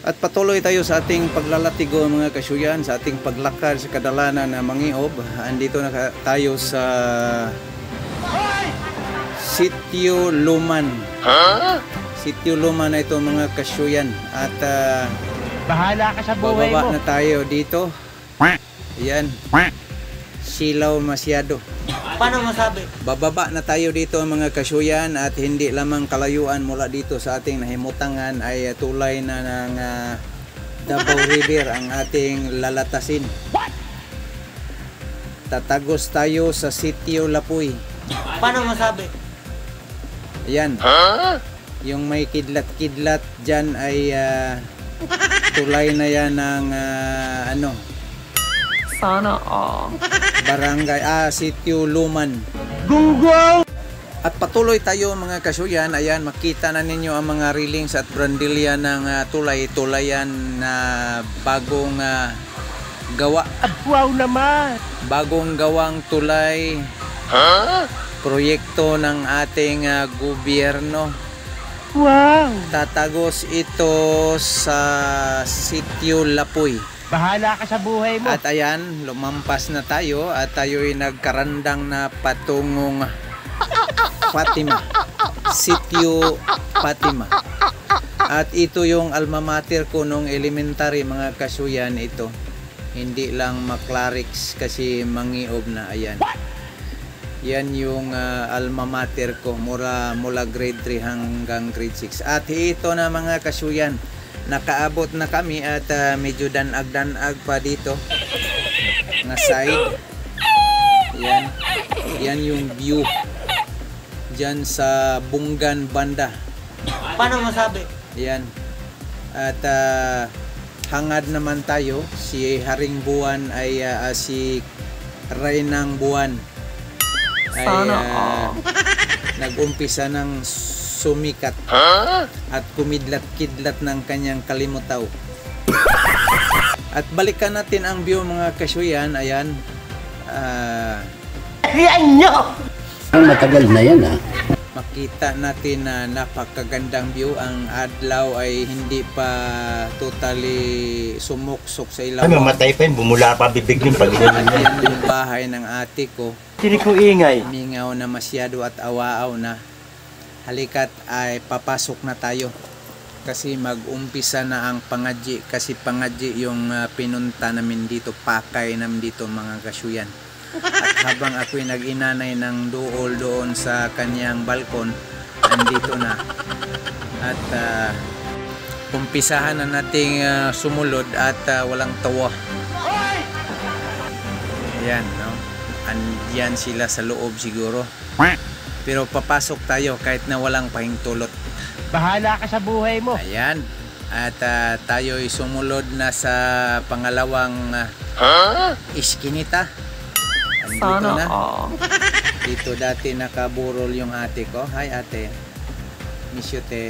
At patuloy tayo sa ating paglalatigo mga kasyuyan, sa ating paglakad sa kadalanan na Mangiob. Andito na tayo sa Sitio Luman. Sitio Luman na ito mga kasyuyan. At bahala ka sa buhay bababa mo. na tayo dito. Ayan. Silaw masyado. Paano masabi? Bababa na tayo dito mga kasyuyan at hindi lamang kalayuan mula dito sa ating nahimutangan ay tulay na ng Davao River ang ating lalatasin. Tatagos tayo sa Sitio Lapuy. Paano masabi? Ayan. Yung may kidlat-kidlat dyan ay tulay na yan ng Sana barangay, Sitio Luman. Gunggong! At patuloy tayo mga kasyuyan. Ayan, makita na ninyo ang mga railings at brandilya ng tulayan na bagong gawa. Wow naman! Bagong gawang tulay. Proyekto ng ating gobyerno. Wow! Tatagos ito sa Sitio Lapuy. Bahala ka sa buhay mo. At ayan, lumampas na tayo at tayo'y nagkarandang na patungong Fatima. Sitio Fatima. At ito yung alma mater ko nung elementary mga kasyuyan ito. Hindi lang Maclarix kasi Mangiob na. Ayan. Yan yung alma mater ko mula grade 3 hanggang grade 6. At ito na mga kasyuyan. Nakaabot na kami at medyo danag-danag pa dito na side. Yan. Yan yung view dyan sa Bungan banda. Paano masabi? Yan. At hangad naman tayo. Si Haring Buwan ay si Rainang Buwan ay nag-umpisa ng sumikat at kumidlat-kidlat ng kanyang kalimutaw. At balikan natin ang view mga kasyuyan. Ayan. Yan nyo! Matagal na yan Makita natin na napakagandang view. Ang adlaw ay hindi pa totally sumuksok sa ilaw. Ay, mamatay pa yun. Bumula pa bibig yung pag At yan yung bahay ng ate ko. Sini ko ingay. Mingaw na masyado at awaaw na. Halikat ay papasok na tayo kasi mag-umpisa na ang pangadji, kasi pangadji yung pinunta namin dito, pakay namin dito mga kasyuyan. At habang ako'y nag-inanay ng duol doon sa kanyang balkon, andito na at umpisahan na nating sumulod at walang tawa. Ayan, no? Andiyan sila sa loob siguro. Pero papasok tayo kahit na walang pahintulot. Bahala ka sa buhay mo. Ayan. At tayo'y sumulod na sa pangalawang iskinita. Andito na. Dito dati nakaburol yung ate ko. Hi ate. Miss you te.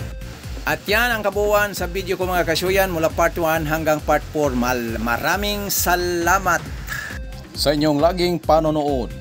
At yan ang kabuuan sa video ko mga kasyuyan mula part 1 hanggang part 4. Maraming salamat sa inyong laging panonood.